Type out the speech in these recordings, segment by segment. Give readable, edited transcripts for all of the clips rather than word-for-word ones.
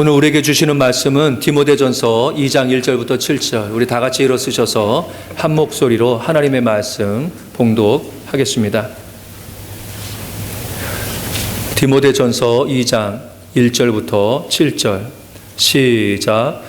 오늘 우리에게 주시는 말씀은 디모데전서 2장 1절부터 7절, 우리 다 같이 일어서셔서 한 목소리로 하나님의 말씀 봉독하겠습니다. 디모데전서 2장 1절부터 7절 시작.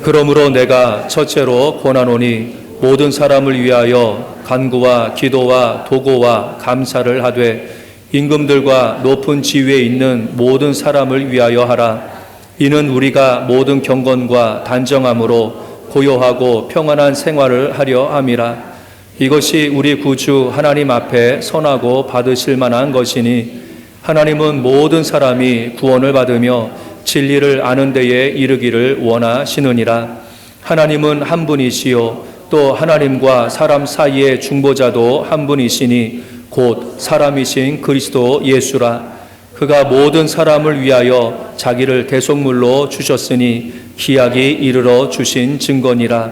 그러므로 내가 첫째로 권하노니 모든 사람을 위하여 간구와 기도와 도고와 감사를 하되 임금들과 높은 지위에 있는 모든 사람을 위하여 하라. 이는 우리가 모든 경건과 단정함으로 고요하고 평안한 생활을 하려 함이라. 이것이 우리 구주 하나님 앞에 선하고 받으실 만한 것이니 하나님은 모든 사람이 구원을 받으며 진리를 아는 데에 이르기를 원하시느니라. 하나님은 한 분이시요 또 하나님과 사람 사이의 중보자도 한 분이시니 곧 사람이신 그리스도 예수라. 그가 모든 사람을 위하여 자기를 대속물로 주셨으니 기약이 이르러 주신 증거니라.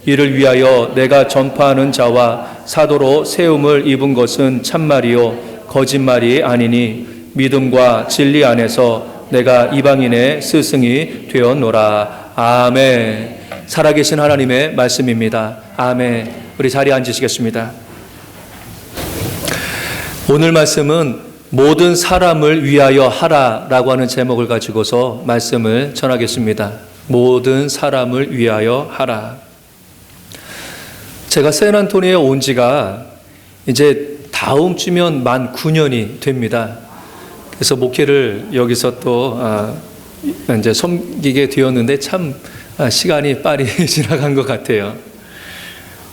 이를 위하여 내가 전파하는 자와 사도로 세움을 입은 것은 참말이요 거짓말이 아니니 믿음과 진리 안에서 내가 이방인의 스승이 되었노라. 아멘. 살아계신 하나님의 말씀입니다. 아멘. 우리 자리에 앉으시겠습니다. 오늘 말씀은 모든 사람을 위하여 하라라고 하는 제목을 가지고서 말씀을 전하겠습니다. 모든 사람을 위하여 하라. 제가 샌안토니오에 온 지가 이제 다음 주면 만 9년이 됩니다. 그래서 목회를 여기서 또 이제 섬기게 되었는데 참 시간이 빨리 지나간 것 같아요.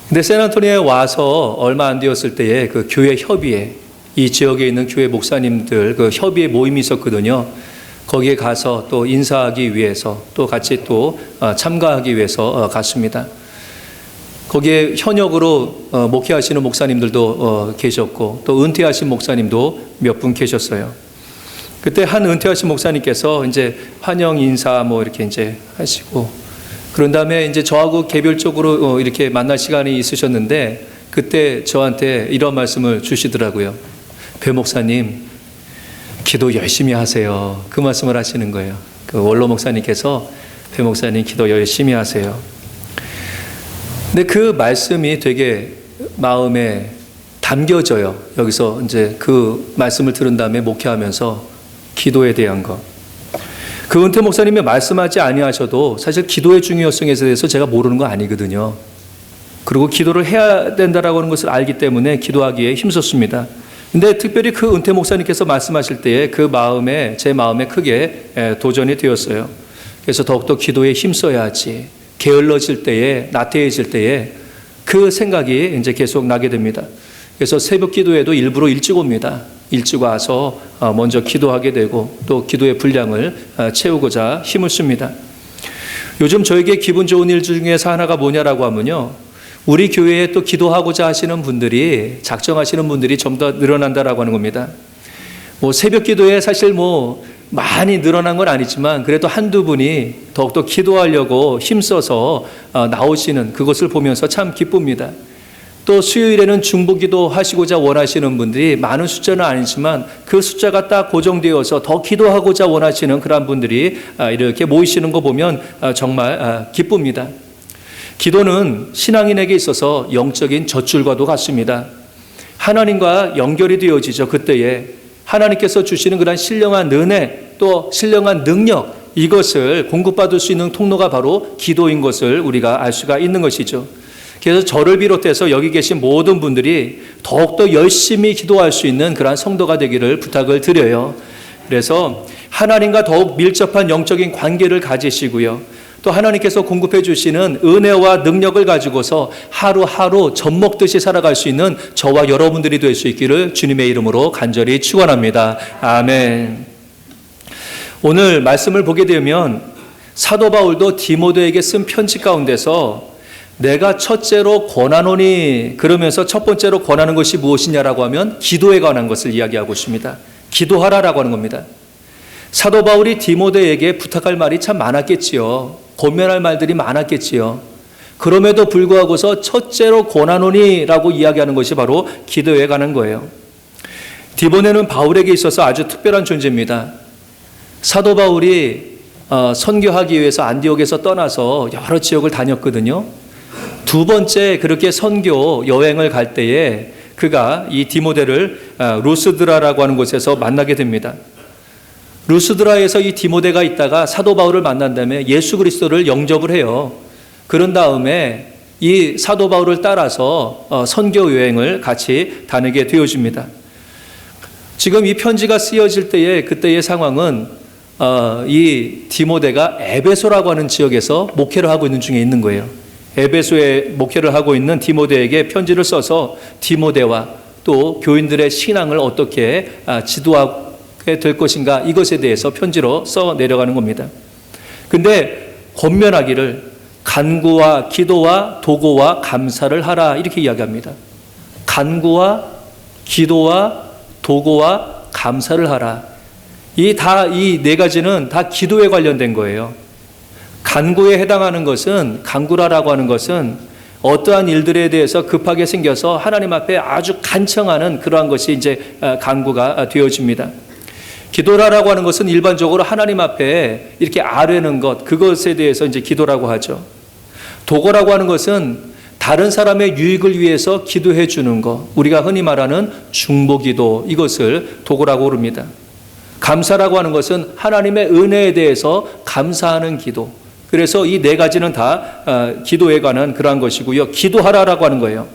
근데 샌안토니오에 와서 얼마 안 되었을 때에 그 교회 협의회, 이 지역에 있는 교회 목사님들 그 협의회 모임이 있었거든요. 거기에 가서 또 인사하기 위해서 또 같이 또 참가하기 위해서 갔습니다. 거기에 현역으로 목회하시는 목사님들도 계셨고 또 은퇴하신 목사님도 몇 분 계셨어요. 그때 한 은퇴하신 목사님께서 이제 환영 인사 뭐 이렇게 이제 하시고 그런 다음에 이제 저하고 개별적으로 이렇게 만날 시간이 있으셨는데 그때 저한테 이런 말씀을 주시더라고요. 배 목사님, 기도 열심히 하세요. 그 말씀을 하시는 거예요. 그 원로 목사님께서 배 목사님 기도 열심히 하세요. 근데 그 말씀이 되게 마음에 담겨져요. 여기서 이제 그 말씀을 들은 다음에 목회하면서 기도에 대한 거. 그 은퇴 목사님이 말씀하지 아니하셔도 사실 기도의 중요성에 대해서 제가 모르는 거 아니거든요. 그리고 기도를 해야 된다라고 하는 것을 알기 때문에 기도하기에 힘썼습니다. 근데 특별히 그 은퇴 목사님께서 말씀하실 때에 그 마음에, 제 마음에 크게 도전이 되었어요. 그래서 더욱더 기도에 힘써야지. 게을러질 때에, 나태해질 때에 그 생각이 이제 계속 나게 됩니다. 그래서 새벽 기도에도 일부러 일찍 옵니다. 일찍 와서 먼저 기도하게 되고 또 기도의 분량을 채우고자 힘을 씁니다. 요즘 저에게 기분 좋은 일 중에서 하나가 뭐냐라고 하면요. 우리 교회에 또 기도하고자 하시는 분들이, 작정하시는 분들이 좀 더 늘어난다라고 하는 겁니다. 뭐 새벽 기도에 사실 뭐 많이 늘어난 건 아니지만 그래도 한두 분이 더욱더 기도하려고 힘써서 나오시는 그것을 보면서 참 기쁩니다. 또 수요일에는 중보기도 하시고자 원하시는 분들이 많은 숫자는 아니지만 그 숫자가 딱 고정되어서 더 기도하고자 원하시는 그런 분들이 이렇게 모이시는 거 보면 정말 기쁩니다. 기도는 신앙인에게 있어서 영적인 젖줄과도 같습니다. 하나님과 연결이 되어지죠. 그때에 하나님께서 주시는 그런 신령한 은혜 또 신령한 능력 이것을 공급받을 수 있는 통로가 바로 기도인 것을 우리가 알 수가 있는 것이죠. 그래서 저를 비롯해서 여기 계신 모든 분들이 더욱더 열심히 기도할 수 있는 그런 성도가 되기를 부탁을 드려요. 그래서 하나님과 더욱 밀접한 영적인 관계를 가지시고요. 또 하나님께서 공급해 주시는 은혜와 능력을 가지고서 하루하루 젖먹듯이 살아갈 수 있는 저와 여러분들이 될 수 있기를 주님의 이름으로 간절히 축원합니다. 아멘. 오늘 말씀을 보게 되면 사도 바울도 디모데에게 쓴 편지 가운데서 내가 첫째로 권하노니 그러면서 첫 번째로 권하는 것이 무엇이냐라고 하면 기도에 관한 것을 이야기하고 있습니다. 기도하라라고 하는 겁니다. 사도 바울이 디모데에게 부탁할 말이 참 많았겠지요. 권면할 말들이 많았겠지요. 그럼에도 불구하고서 첫째로 권하노니라고 이야기하는 것이 바로 기도에 관한 거예요. 디모데는 바울에게 있어서 아주 특별한 존재입니다. 사도 바울이 선교하기 위해서 안디옥에서 떠나서 여러 지역을 다녔거든요. 두 번째 그렇게 선교 여행을 갈 때에 그가 이 디모데를 루스드라라고 하는 곳에서 만나게 됩니다. 루스드라에서 이 디모데가 있다가 사도 바울을 만난 다음에 예수 그리스도를 영접을 해요. 그런 다음에 이 사도 바울을 따라서 선교 여행을 같이 다니게 되어집니다. 지금 이 편지가 쓰여질 때에 그때의 상황은 이 디모데가 에베소라고 하는 지역에서 목회를 하고 있는 중에 있는 거예요. 에베소에 목회를 하고 있는 디모데에게 편지를 써서 디모데와 또 교인들의 신앙을 어떻게 지도하게 될 것인가 이것에 대해서 편지로 써 내려가는 겁니다. 근데 권면하기를 간구와 기도와 도고와 감사를 하라 이렇게 이야기합니다. 간구와 기도와 도고와 감사를 하라. 이 네 가지는 다 기도에 관련된 거예요. 간구에 해당하는 것은 간구라라고 하는 것은 어떠한 일들에 대해서 급하게 생겨서 하나님 앞에 아주 간청하는 그러한 것이 이제 간구가 되어집니다. 기도라라고 하는 것은 일반적으로 하나님 앞에 이렇게 아뢰는 것, 그것에 대해서 이제 기도라고 하죠. 도고라고 하는 것은 다른 사람의 유익을 위해서 기도해 주는 것, 우리가 흔히 말하는 중보기도, 이것을 도고라고 부릅니다. 감사라고 하는 것은 하나님의 은혜에 대해서 감사하는 기도. 그래서 이 네 가지는 다 기도에 관한 그러한 것이고요. 기도하라라고 하는 거예요.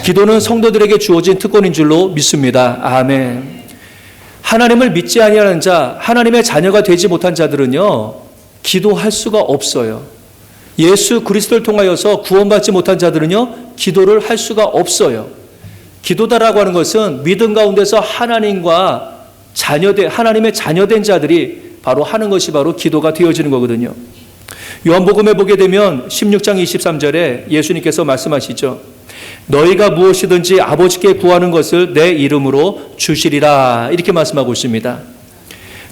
기도는 성도들에게 주어진 특권인 줄로 믿습니다. 아멘. 하나님을 믿지 아니하는 자, 하나님의 자녀가 되지 못한 자들은요, 기도할 수가 없어요. 예수 그리스도를 통하여서 구원받지 못한 자들은요, 기도를 할 수가 없어요. 기도다라고 하는 것은 믿음 가운데서 하나님의 자녀된 자들이 바로 하는 것이 바로 기도가 되어지는 거거든요. 요한복음에 보게 되면 16장 23절에 예수님께서 말씀하시죠. 너희가 무엇이든지 아버지께 구하는 것을 내 이름으로 주시리라 이렇게 말씀하고 있습니다.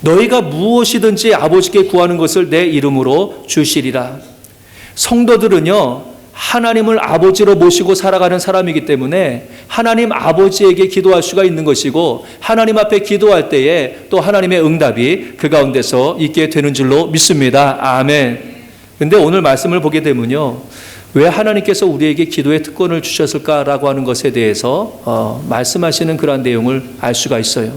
너희가 무엇이든지 아버지께 구하는 것을 내 이름으로 주시리라. 성도들은요, 하나님을 아버지로 모시고 살아가는 사람이기 때문에 하나님 아버지에게 기도할 수가 있는 것이고, 하나님 앞에 기도할 때에 또 하나님의 응답이 그 가운데서 있게 되는 줄로 믿습니다. 아멘. 근데 오늘 말씀을 보게 되면요, 왜 하나님께서 우리에게 기도의 특권을 주셨을까라고 하는 것에 대해서 말씀하시는 그러한 내용을 알 수가 있어요.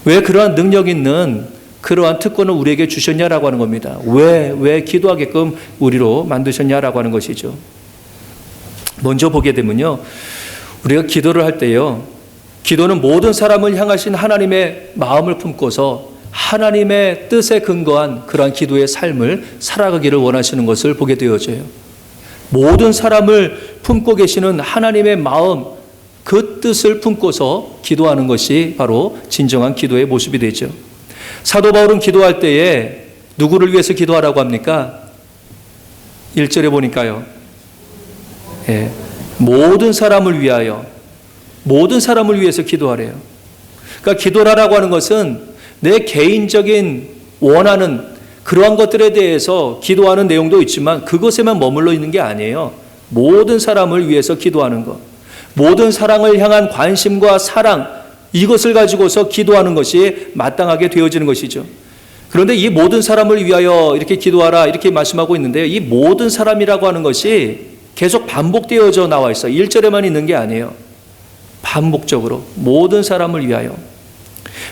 왜 그러한 능력 있는 그러한 특권을 우리에게 주셨냐라고 하는 겁니다. 왜 기도하게끔 우리로 만드셨냐라고 하는 것이죠. 먼저 보게 되면요, 우리가 기도를 할 때요, 기도는 모든 사람을 향하신 하나님의 마음을 품고서 하나님의 뜻에 근거한 그러한 기도의 삶을 살아가기를 원하시는 것을 보게 되어져요. 모든 사람을 품고 계시는 하나님의 마음, 그 뜻을 품고서 기도하는 것이 바로 진정한 기도의 모습이 되죠. 사도 바울은 기도할 때에 누구를 위해서 기도하라고 합니까? 1절에 보니까요, 모든 사람을 위하여, 모든 사람을 위해서 기도하래요. 그러니까 기도라고 하는 것은 내 개인적인 원하는 그러한 것들에 대해서 기도하는 내용도 있지만 그것에만 머물러 있는 게 아니에요. 모든 사람을 위해서 기도하는 것, 모든 사랑을 향한 관심과 사랑, 이것을 가지고서 기도하는 것이 마땅하게 되어지는 것이죠. 그런데 이 모든 사람을 위하여 이렇게 기도하라 이렇게 말씀하고 있는데요, 이 모든 사람이라고 하는 것이 계속 반복되어져 나와 있어요. 1절에만 있는 게 아니에요. 반복적으로 모든 사람을 위하여.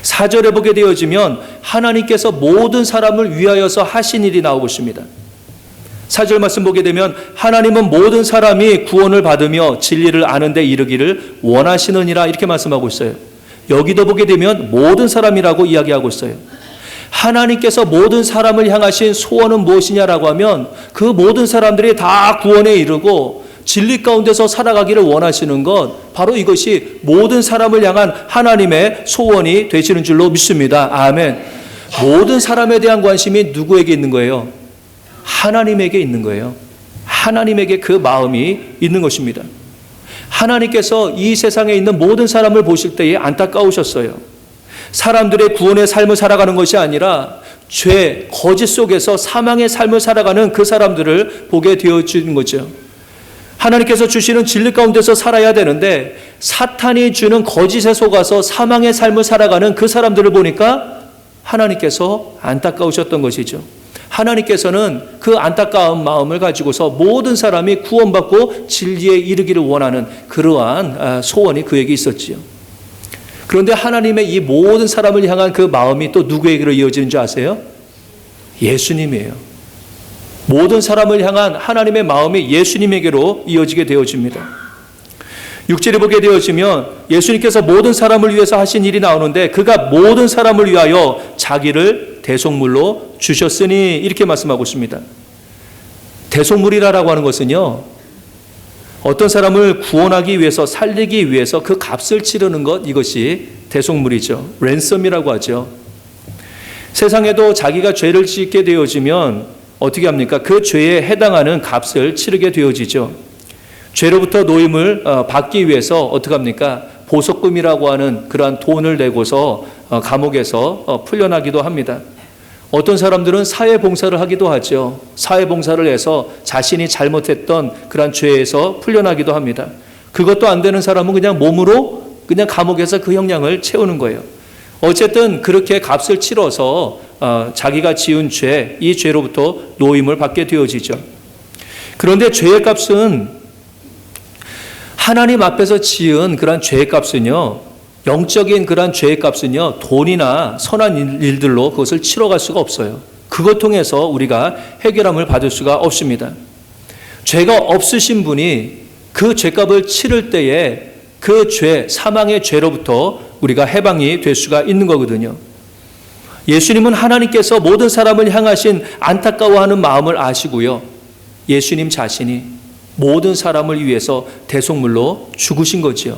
4절에 보게 되어지면 하나님께서 모든 사람을 위하여서 하신 일이 나오고 있습니다. 4절 말씀 보게 되면 하나님은 모든 사람이 구원을 받으며 진리를 아는 데 이르기를 원하시느니라 이렇게 말씀하고 있어요. 여기도 보게 되면 모든 사람이라고 이야기하고 있어요. 하나님께서 모든 사람을 향하신 소원은 무엇이냐라고 하면 그 모든 사람들이 다 구원에 이르고 진리 가운데서 살아가기를 원하시는 것, 바로 이것이 모든 사람을 향한 하나님의 소원이 되시는 줄로 믿습니다. 아멘. 모든 사람에 대한 관심이 누구에게 있는 거예요? 하나님에게 있는 거예요. 하나님에게 그 마음이 있는 것입니다. 하나님께서 이 세상에 있는 모든 사람을 보실 때에 안타까우셨어요. 사람들의 구원의 삶을 살아가는 것이 아니라 죄, 거짓 속에서 사망의 삶을 살아가는 그 사람들을 보게 되어지는 거죠. 하나님께서 주시는 진리 가운데서 살아야 되는데 사탄이 주는 거짓에 속아서 사망의 삶을 살아가는 그 사람들을 보니까 하나님께서 안타까우셨던 것이죠. 하나님께서는 그 안타까운 마음을 가지고서 모든 사람이 구원받고 진리에 이르기를 원하는 그러한 소원이 그에게 있었지요. 그런데 하나님의 이 모든 사람을 향한 그 마음이 또 누구에게로 이어지는 줄 아세요? 예수님이에요. 모든 사람을 향한 하나님의 마음이 예수님에게로 이어지게 되어집니다. 6절에 보게 되어지면 예수님께서 모든 사람을 위해서 하신 일이 나오는데 그가 모든 사람을 위하여 자기를 대속물로 주셨으니 이렇게 말씀하고 있습니다. 대속물이라고 하는 것은요, 어떤 사람을 구원하기 위해서 살리기 위해서 그 값을 치르는 것, 이것이 대속물이죠. 랜섬이라고 하죠. 세상에도 자기가 죄를 짓게 되어지면 어떻게 합니까? 그 죄에 해당하는 값을 치르게 되어지죠. 죄로부터 노임을 받기 위해서 어떻게 합니까? 보석금이라고 하는 그러한 돈을 내고서 감옥에서 풀려나기도 합니다. 어떤 사람들은 사회봉사를 하기도 하죠. 사회봉사를 해서 자신이 잘못했던 그러한 죄에서 풀려나기도 합니다. 그것도 안 되는 사람은 그냥 몸으로 그냥 감옥에서 그 형량을 채우는 거예요. 어쨌든 그렇게 값을 치러서 자기가 지은 죄, 이 죄로부터 노임을 받게 되어지죠. 그런데 죄의 값은 하나님 앞에서 지은 그러한 죄의 값은요, 영적인 그러한 죄의 값은요, 돈이나 선한 일들로 그것을 치러갈 수가 없어요. 그것 통해서 우리가 해결함을 받을 수가 없습니다. 죄가 없으신 분이 그 죄값을 치를 때에 그 죄, 사망의 죄로부터 우리가 해방이 될 수가 있는 거거든요. 예수님은 하나님께서 모든 사람을 향하신 안타까워하는 마음을 아시고요. 예수님 자신이 모든 사람을 위해서 대속물로 죽으신 거지요.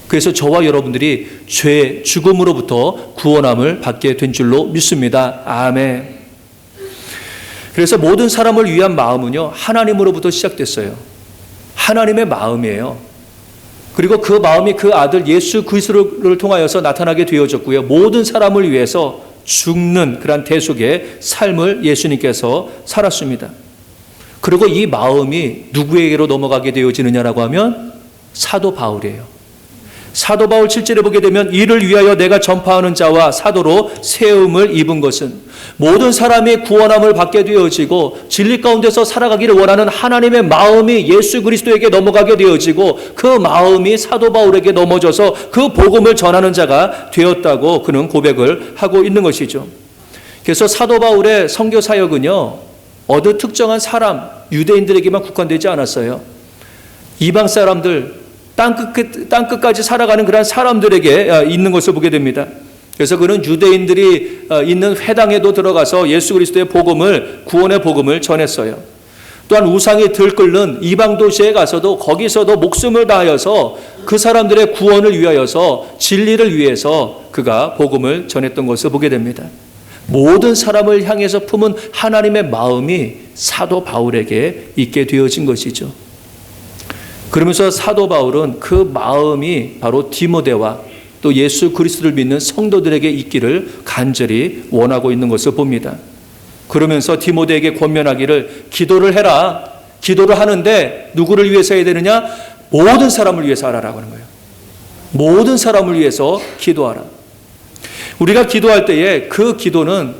그래서 저와 여러분들이 죄, 죽음으로부터 구원함을 받게 된 줄로 믿습니다. 아멘. 그래서 모든 사람을 위한 마음은요, 하나님으로부터 시작됐어요. 하나님의 마음이에요. 그리고 그 마음이 그 아들 예수 그리스도를 통하여서 나타나게 되어졌고요. 모든 사람을 위해서 죽는 그런 대속의 삶을 예수님께서 살았습니다. 그리고 이 마음이 누구에게로 넘어가게 되어지느냐라고 하면 사도 바울이에요. 사도 바울 7절에 보게 되면 이를 위하여 내가 전파하는 자와 사도로 세움을 입은 것은 모든 사람이 구원함을 받게 되어지고 진리 가운데서 살아가기를 원하는 하나님의 마음이 예수 그리스도에게 넘어가게 되어지고 그 마음이 사도 바울에게 넘어져서 그 복음을 전하는 자가 되었다고 그는 고백을 하고 있는 것이죠. 그래서 사도 바울의 선교 사역은요, 어느 특정한 사람, 유대인들에게만 국한되지 않았어요. 이방 사람들, 땅끝까지 살아가는 그런 사람들에게 있는 것을 보게 됩니다. 그래서 그는 유대인들이 있는 회당에도 들어가서 예수 그리스도의 복음을, 구원의 복음을 전했어요. 또한 우상이 들끓는 이방 도시에 가서도 거기서도 목숨을 다하여서 그 사람들의 구원을 위하여서 진리를 위해서 그가 복음을 전했던 것을 보게 됩니다. 모든 사람을 향해서 품은 하나님의 마음이 사도 바울에게 있게 되어진 것이죠. 그러면서 사도 바울은 그 마음이 바로 디모데와 또 예수 그리스도를 믿는 성도들에게 있기를 간절히 원하고 있는 것을 봅니다. 그러면서 디모데에게 권면하기를 기도를 해라. 기도를 하는데 누구를 위해서 해야 되느냐? 모든 사람을 위해서 하라라고 하는 거예요. 모든 사람을 위해서 기도하라. 우리가 기도할 때에 그 기도는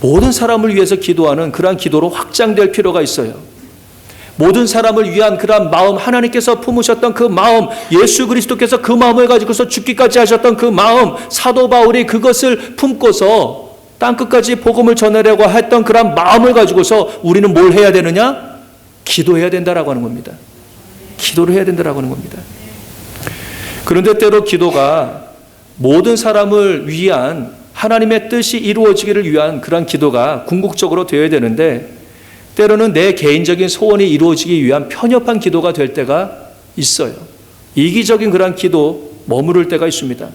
모든 사람을 위해서 기도하는 그러한 기도로 확장될 필요가 있어요. 모든 사람을 위한 그러한 마음, 하나님께서 품으셨던 그 마음, 예수 그리스도께서 그 마음을 가지고서 죽기까지 하셨던 그 마음, 사도 바울이 그것을 품고서 땅끝까지 복음을 전하려고 했던 그러한 마음을 가지고서 우리는 뭘 해야 되느냐? 기도해야 된다라고 하는 겁니다. 기도를 해야 된다라고 하는 겁니다. 그런데 때로 기도가 모든 사람을 위한 하나님의 뜻이 이루어지기를 위한 그러한 기도가 궁극적으로 되어야 되는데 때로는 내 개인적인 소원이 이루어지기 위한 편협한 기도가 될 때가 있어요. 이기적인 그런 기도 머무를 때가 있습니다.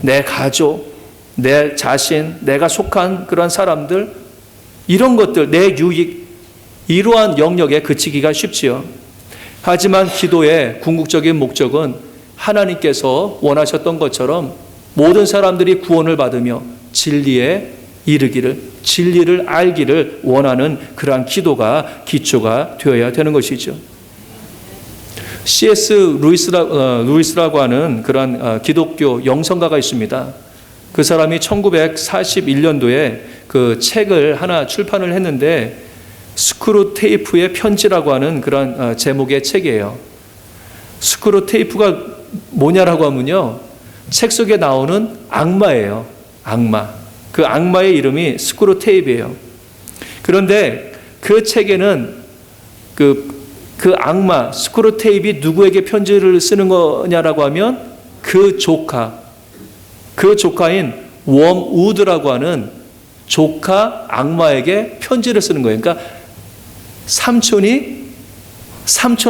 내 가족, 내 자신, 내가 속한 그런 사람들, 이런 것들, 내 유익, 이러한 영역에 그치기가 쉽지요. 하지만 기도의 궁극적인 목적은 하나님께서 원하셨던 것처럼 모든 사람들이 구원을 받으며 진리에 이르기를, 진리를 알기를 원하는 그러한 기도가 기초가 되어야 되는 것이죠. C.S. 루이스라고 하는 그러한 기독교 영성가가 있습니다. 그 사람이 1941년도에 그 책을 하나 출판을 했는데 스크루테이프의 편지라고 하는 그런 제목의 책이에요. 스크루테이프가 뭐냐라고 하면요, 책 속에 나오는 악마예요. 악마. 그 악마의 이름이 스크루테이프예요. 그런데 그 책에는 그 악마 스크루테이프이 누구에게 편지를 쓰는 거냐라고 하면 그 조카인 웜우드라고 하는 조카 악마에게 편지를 쓰는 거예요. 그러니까 삼촌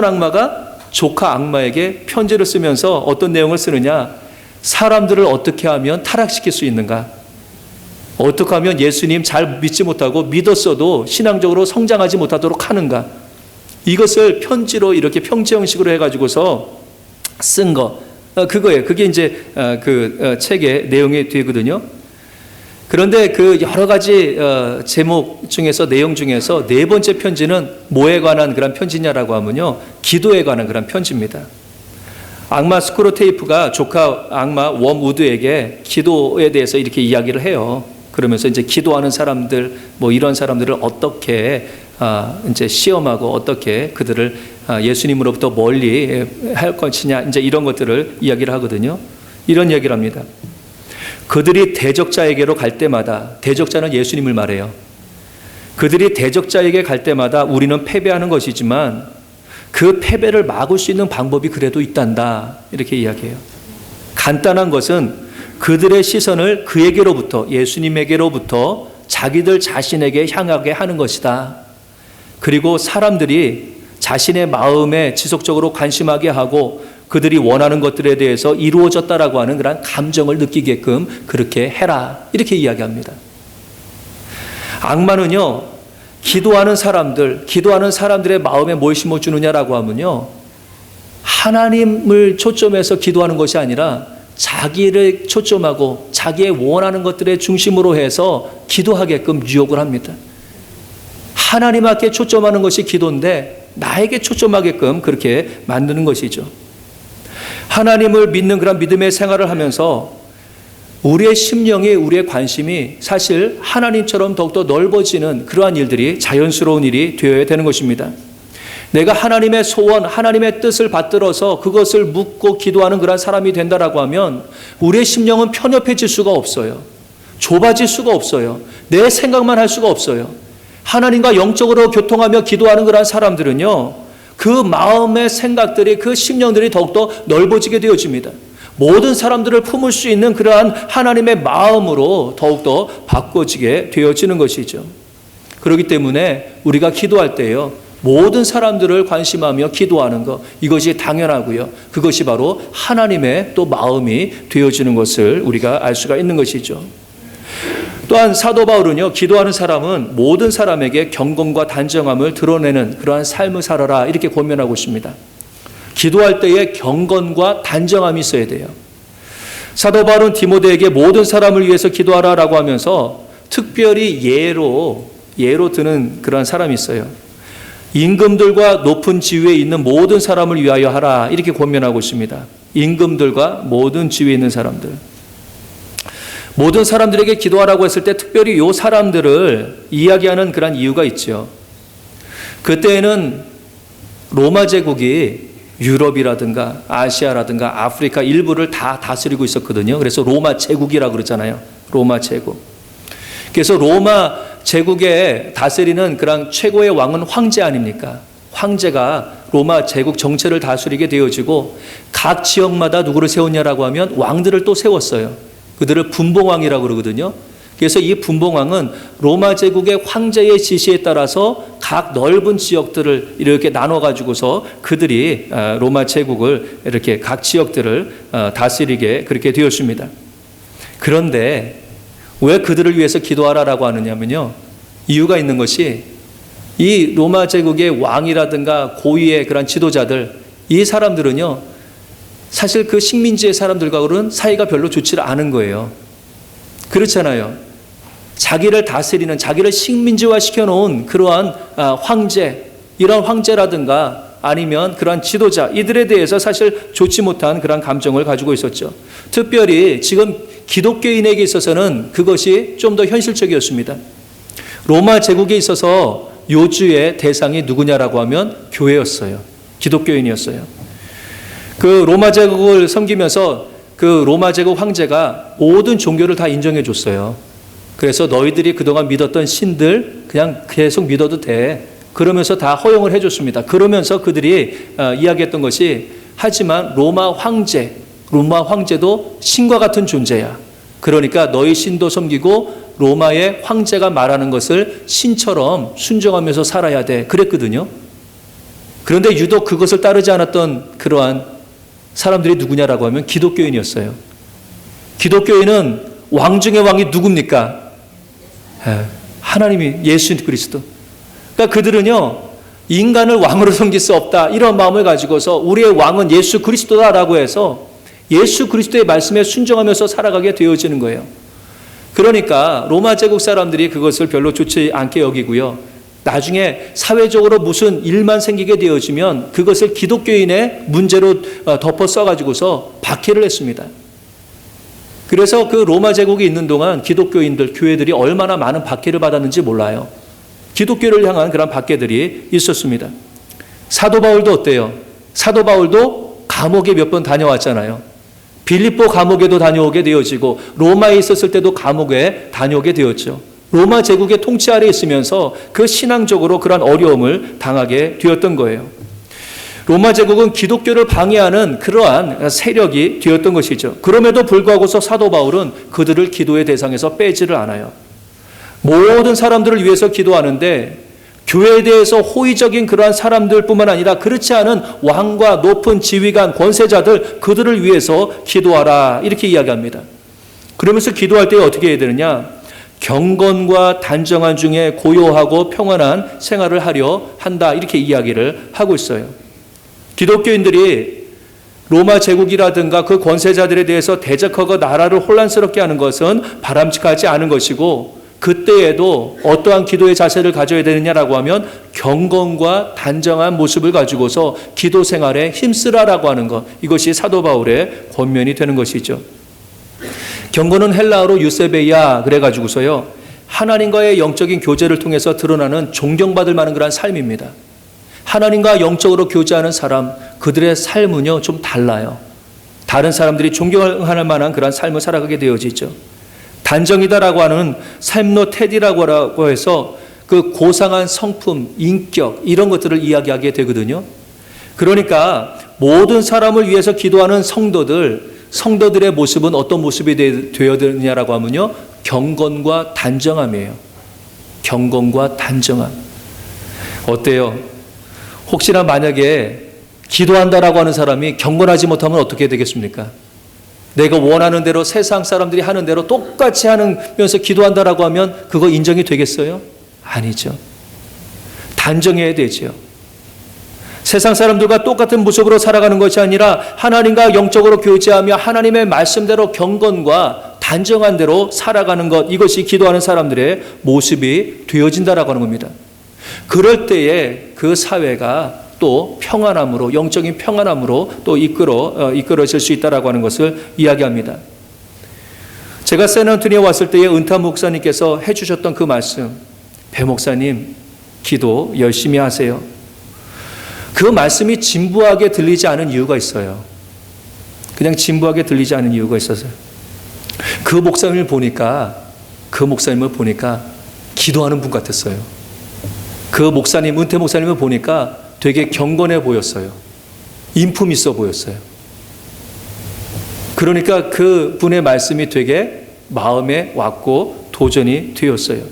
악마가 조카 악마에게 편지를 쓰면서 어떤 내용을 쓰느냐, 사람들을 어떻게 하면 타락시킬 수 있는가, 어떻게 하면 예수님 잘 믿지 못하고 믿었어도 신앙적으로 성장하지 못하도록 하는가, 이것을 편지로 이렇게 편지 형식으로 해가지고서 쓴 거, 그거예요. 그게 이제 그 책의 내용이 되거든요. 그런데 그 여러 가지 제목 중에서, 내용 중에서 네 번째 편지는 뭐에 관한 그런 편지냐라고 하면요, 기도에 관한 그런 편지입니다. 악마 스크루테이프가 조카 악마 웜우드에게 기도에 대해서 이렇게 이야기를 해요. 그러면서 이제 기도하는 사람들, 뭐 이런 사람들을 어떻게 이제 시험하고 어떻게 그들을 예수님으로부터 멀리 할 것이냐, 이제 이런 것들을 이야기를 하거든요. 이런 이야기를 합니다. 그들이 대적자에게로 갈 때마다, 대적자는 예수님을 말해요. 그들이 대적자에게 갈 때마다 우리는 패배하는 것이지만 그 패배를 막을 수 있는 방법이 그래도 있단다, 이렇게 이야기해요. 간단한 것은 그들의 시선을 그에게로부터, 예수님에게로부터 자기들 자신에게 향하게 하는 것이다. 그리고 사람들이 자신의 마음에 지속적으로 관심하게 하고 그들이 원하는 것들에 대해서 이루어졌다라고 하는 그런 감정을 느끼게끔 그렇게 해라, 이렇게 이야기합니다. 악마는요, 기도하는 사람들의 마음에 뭘 심어주느냐라고 하면요, 하나님을 초점해서 기도하는 것이 아니라 자기를 초점하고 자기의 원하는 것들의 중심으로 해서 기도하게끔 유혹을 합니다. 하나님 앞에 초점하는 것이 기도인데 나에게 초점하게끔 그렇게 만드는 것이죠. 하나님을 믿는 그런 믿음의 생활을 하면서 우리의 심령이, 우리의 관심이 사실 하나님처럼 더욱더 넓어지는 그러한 일들이 자연스러운 일이 되어야 되는 것입니다. 내가 하나님의 소원, 하나님의 뜻을 받들어서 그것을 묻고 기도하는 그런 사람이 된다라고 하면 우리의 심령은 편협해질 수가 없어요. 좁아질 수가 없어요. 내 생각만 할 수가 없어요. 하나님과 영적으로 교통하며 기도하는 그런 사람들은요, 그 마음의 생각들이, 그 심령들이 더욱더 넓어지게 되어집니다. 모든 사람들을 품을 수 있는 그러한 하나님의 마음으로 더욱더 바꿔지게 되어지는 것이죠. 그렇기 때문에 우리가 기도할 때요, 모든 사람들을 관심하며 기도하는 것, 이것이 당연하고요. 그것이 바로 하나님의 또 마음이 되어지는 것을 우리가 알 수가 있는 것이죠. 또한 사도 바울은요, 기도하는 사람은 모든 사람에게 경건과 단정함을 드러내는 그러한 삶을 살아라, 이렇게 권면하고 있습니다. 기도할 때에 경건과 단정함이 있어야 돼요. 사도 바울은 디모데에게 모든 사람을 위해서 기도하라라고 하면서 특별히 예로 드는 그런 사람이 있어요. 임금들과 높은 지위에 있는 모든 사람을 위하여 하라, 이렇게 권면하고 있습니다. 임금들과 모든 지위에 있는 사람들, 모든 사람들에게 기도하라고 했을 때 특별히 이 사람들을 이야기하는 그런 이유가 있죠. 그때에는 로마 제국이 유럽이라든가 아시아라든가 아프리카 일부를 다 다스리고 있었거든요. 그래서 로마 제국이라고 그러잖아요. 로마 제국. 그래서 로마 제국에 다스리는 그런 최고의 왕은 황제 아닙니까? 황제가 로마 제국 전체를 다스리게 되어지고 각 지역마다 누구를 세웠냐라고 하면 왕들을 또 세웠어요. 그들을 분봉왕이라고 그러거든요. 그래서 이 분봉왕은 로마 제국의 황제의 지시에 따라서 각 넓은 지역들을 이렇게 나눠가지고서 그들이 로마 제국을 이렇게 각 지역들을 다스리게 그렇게 되었습니다. 그런데 왜 그들을 위해서 기도하라라고 하느냐면요, 이유가 있는 것이 이 로마 제국의 왕이라든가 고위의 그런 지도자들, 이 사람들은요, 사실 그 식민지의 사람들과는 사이가 별로 좋지 않은 거예요. 그렇잖아요. 자기를 다스리는, 자기를 식민지화 시켜놓은 그러한 황제, 이런 황제라든가 아니면 그러한 지도자 이들에 대해서 사실 좋지 못한 그런 감정을 가지고 있었죠. 특별히 지금 기독교인에게 있어서는 그것이 좀 더 현실적이었습니다. 로마 제국에 있어서 요주의 대상이 누구냐라고 하면 교회였어요. 기독교인이었어요. 그 로마 제국을 섬기면서 그 로마 제국 황제가 모든 종교를 다 인정해 줬어요. 그래서 너희들이 그동안 믿었던 신들 그냥 계속 믿어도 돼. 그러면서 다 허용을 해줬습니다. 그러면서 그들이 이야기했던 것이 하지만 로마 황제도 신과 같은 존재야. 그러니까 너희 신도 섬기고 로마의 황제가 말하는 것을 신처럼 순종하면서 살아야 돼. 그랬거든요. 그런데 유독 그것을 따르지 않았던 그러한 사람들이 누구냐라고 하면 기독교인이었어요. 기독교인은 왕 중의 왕이 누굽니까? 하나님이 예수 그리스도. 그러니까 그들은요, 인간을 왕으로 섬길 수 없다. 이런 마음을 가지고서 우리의 왕은 예수 그리스도다라고 해서 예수 그리스도의 말씀에 순종하면서 살아가게 되어지는 거예요. 그러니까 로마 제국 사람들이 그것을 별로 좋지 않게 여기고요. 나중에 사회적으로 무슨 일만 생기게 되어지면 그것을 기독교인의 문제로 덮어 써가지고서 박해를 했습니다. 그래서 그 로마 제국이 있는 동안 기독교인들, 교회들이 얼마나 많은 박해를 받았는지 몰라요. 기독교를 향한 그런 박해들이 있었습니다. 사도 바울도 어때요? 사도 바울도 감옥에 몇 번 다녀왔잖아요. 빌립보 감옥에도 다녀오게 되어지고 로마에 있었을 때도 감옥에 다녀오게 되었죠. 로마 제국의 통치 아래 있으면서 그 신앙적으로 그런 어려움을 당하게 되었던 거예요. 로마 제국은 기독교를 방해하는 그러한 세력이 되었던 것이죠. 그럼에도 불구하고서 사도 바울은 그들을 기도의 대상에서 빼지를 않아요. 모든 사람들을 위해서 기도하는데 교회에 대해서 호의적인 그러한 사람들뿐만 아니라 그렇지 않은 왕과 높은 지휘관, 권세자들 그들을 위해서 기도하라 이렇게 이야기합니다. 그러면서 기도할 때 어떻게 해야 되느냐? 경건과 단정한 중에 고요하고 평안한 생활을 하려 한다 이렇게 이야기를 하고 있어요. 기독교인들이 로마 제국이라든가 그 권세자들에 대해서 대적하고 나라를 혼란스럽게 하는 것은 바람직하지 않은 것이고 그때에도 어떠한 기도의 자세를 가져야 되느냐라고 하면 경건과 단정한 모습을 가지고서 기도 생활에 힘쓰라라고 하는 것, 이것이 사도 바울의 권면이 되는 것이죠. 경건은 헬라어로 유세베이아 그래가지고서요, 하나님과의 영적인 교제를 통해서 드러나는 존경받을 만한 그런 삶입니다. 하나님과 영적으로 교제하는 사람, 그들의 삶은요 좀 달라요. 다른 사람들이 존경할 만한 그런 삶을 살아가게 되어지죠. 단정이다라고 하는 삶로 테디라고 해서 그 고상한 성품, 인격 이런 것들을 이야기하게 되거든요. 그러니까 모든 사람을 위해서 기도하는 성도들의 모습은 어떤 모습이 되어야 되느냐라고 하면요, 경건과 단정함이에요. 경건과 단정함. 어때요? 혹시나 만약에 기도한다라고 하는 사람이 경건하지 못하면 어떻게 되겠습니까? 내가 원하는 대로 세상 사람들이 하는 대로 똑같이 하면서 기도한다라고 하면 그거 인정이 되겠어요? 아니죠. 단정해야 되죠. 세상 사람들과 똑같은 모습으로 살아가는 것이 아니라 하나님과 영적으로 교제하며 하나님의 말씀대로 경건과 단정한 대로 살아가는 것, 이것이 기도하는 사람들의 모습이 되어진다라고 하는 겁니다. 그럴 때에 그 사회가 또 평안함으로, 영적인 평안함으로 또 이끌어질 수 있다라고 하는 것을 이야기합니다. 제가 샌안토니에 왔을 때에 은타 목사님께서 해주셨던 그 말씀, 배 목사님 기도 열심히 하세요. 그 말씀이 진부하게 들리지 않은 이유가 있어요. 그냥 진부하게 들리지 않은 이유가 있어서요. 그 목사님을 보니까 기도하는 분 같았어요. 그 목사님, 은퇴 목사님을 보니까 되게 경건해 보였어요. 인품 있어 보였어요. 그러니까 그 분의 말씀이 되게 마음에 왔고 도전이 되었어요.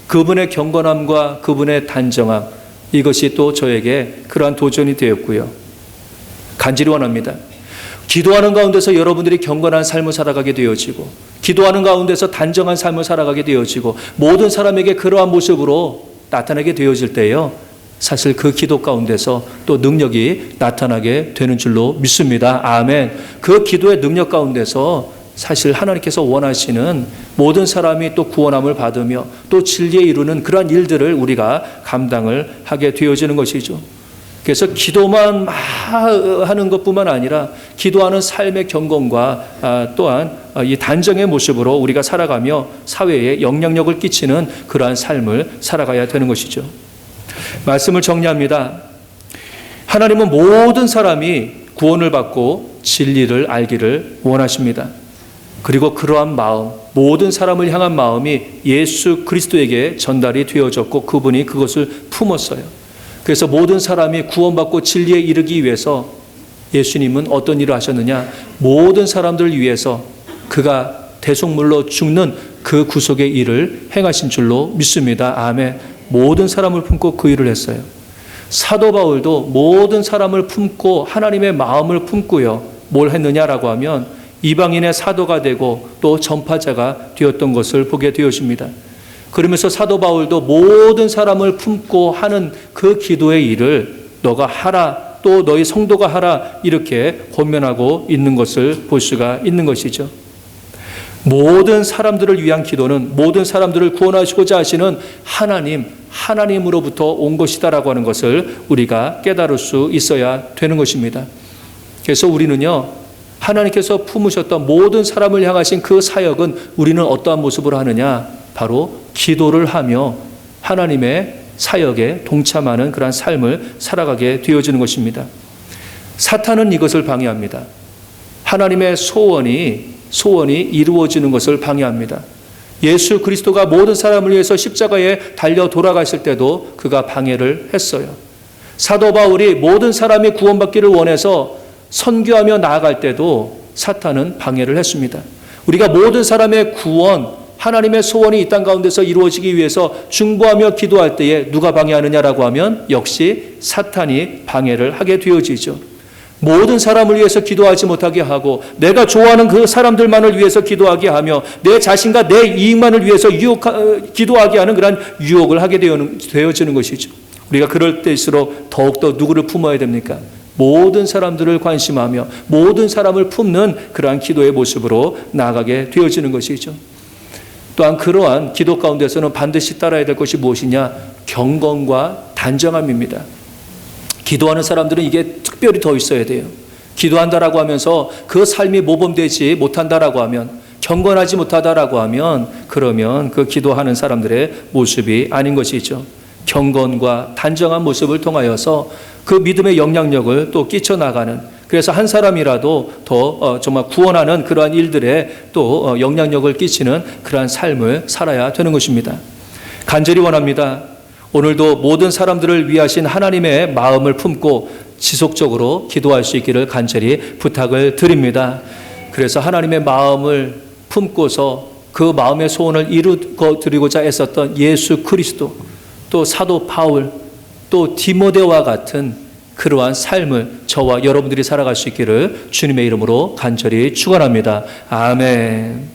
그분의 경건함과 그분의 단정함, 이것이 또 저에게 그러한 도전이 되었고요. 간절히 원합니다. 기도하는 가운데서 여러분들이 경건한 삶을 살아가게 되어지고, 기도하는 가운데서 단정한 삶을 살아가게 되어지고, 모든 사람에게 그러한 모습으로 나타나게 되어질 때요, 사실 그 기도 가운데서 또 능력이 나타나게 되는 줄로 믿습니다. 아멘. 그 기도의 능력 가운데서 사실 하나님께서 원하시는 모든 사람이 또 구원함을 받으며 또 진리에 이루는 그러한 일들을 우리가 감당을 하게 되어지는 것이죠. 그래서 기도만 하는 것뿐만 아니라 기도하는 삶의 경건과 또한 이 단정의 모습으로 우리가 살아가며 사회에 영향력을 끼치는 그러한 삶을 살아가야 되는 것이죠. 말씀을 정리합니다. 하나님은 모든 사람이 구원을 받고 진리를 알기를 원하십니다. 그리고 그러한 마음, 모든 사람을 향한 마음이 예수 그리스도에게 전달이 되어졌고 그분이 그것을 품었어요. 그래서 모든 사람이 구원받고 진리에 이르기 위해서 예수님은 어떤 일을 하셨느냐? 모든 사람들을 위해서 그가 대속물로 죽는 그 구속의 일을 행하신 줄로 믿습니다. 아멘. 모든 사람을 품고 그 일을 했어요. 사도 바울도 모든 사람을 품고 하나님의 마음을 품고요. 뭘 했느냐라고 하면 이방인의 사도가 되고 또 전파자가 되었던 것을 보게 되어집니다. 그러면서 사도 바울도 모든 사람을 품고 하는 그 기도의 일을 너가 하라, 또 너희 성도가 하라, 이렇게 권면하고 있는 것을 볼 수가 있는 것이죠. 모든 사람들을 위한 기도는 모든 사람들을 구원하시고자 하시는 하나님으로부터 온 것이다라고 하는 것을 우리가 깨달을 수 있어야 되는 것입니다. 그래서 우리는요, 하나님께서 품으셨던 모든 사람을 향하신 그 사역은 우리는 어떠한 모습으로 하느냐? 바로 기도를 하며 하나님의 사역에 동참하는 그러한 삶을 살아가게 되어지는 것입니다. 사탄은 이것을 방해합니다. 하나님의 소원이 이루어지는 것을 방해합니다. 예수 그리스도가 모든 사람을 위해서 십자가에 달려 돌아가실 때도 그가 방해를 했어요. 사도 바울이 모든 사람이 구원받기를 원해서 선교하며 나아갈 때도 사탄은 방해를 했습니다. 우리가 모든 사람의 구원, 하나님의 소원이 이 땅 가운데서 이루어지기 위해서 중보하며 기도할 때에 누가 방해하느냐라고 하면 역시 사탄이 방해를 하게 되어지죠. 모든 사람을 위해서 기도하지 못하게 하고 내가 좋아하는 그 사람들만을 위해서 기도하게 하며 내 자신과 내 이익만을 위해서 기도하게 하는 그런 유혹을 하게 되어지는 것이죠. 우리가 그럴 때일수록 더욱더 누구를 품어야 됩니까? 모든 사람들을 관심하며 모든 사람을 품는 그러한 기도의 모습으로 나아가게 되어지는 것이죠. 또한 그러한 기도 가운데서는 반드시 따라야 될 것이 무엇이냐? 경건과 단정함입니다. 기도하는 사람들은 이게 특별히 더 있어야 돼요. 기도한다라고 하면서 그 삶이 모범되지 못한다라고 하면, 경건하지 못하다라고 하면, 그러면 그 기도하는 사람들의 모습이 아닌 것이죠. 경건과 단정한 모습을 통하여서 그 믿음의 영향력을 또 끼쳐나가는, 그래서 한 사람이라도 더 정말 구원하는 그러한 일들에 또 영향력을 끼치는 그러한 삶을 살아야 되는 것입니다. 간절히 원합니다. 오늘도 모든 사람들을 위하신 하나님의 마음을 품고 지속적으로 기도할 수 있기를 간절히 부탁을 드립니다. 그래서 하나님의 마음을 품고서 그 마음의 소원을 이루어 드리고자 애썼던 예수 그리스도, 또 사도 바울, 또 디모데와 같은 그러한 삶을 저와 여러분들이 살아갈 수 있기를 주님의 이름으로 간절히 축원합니다. 아멘.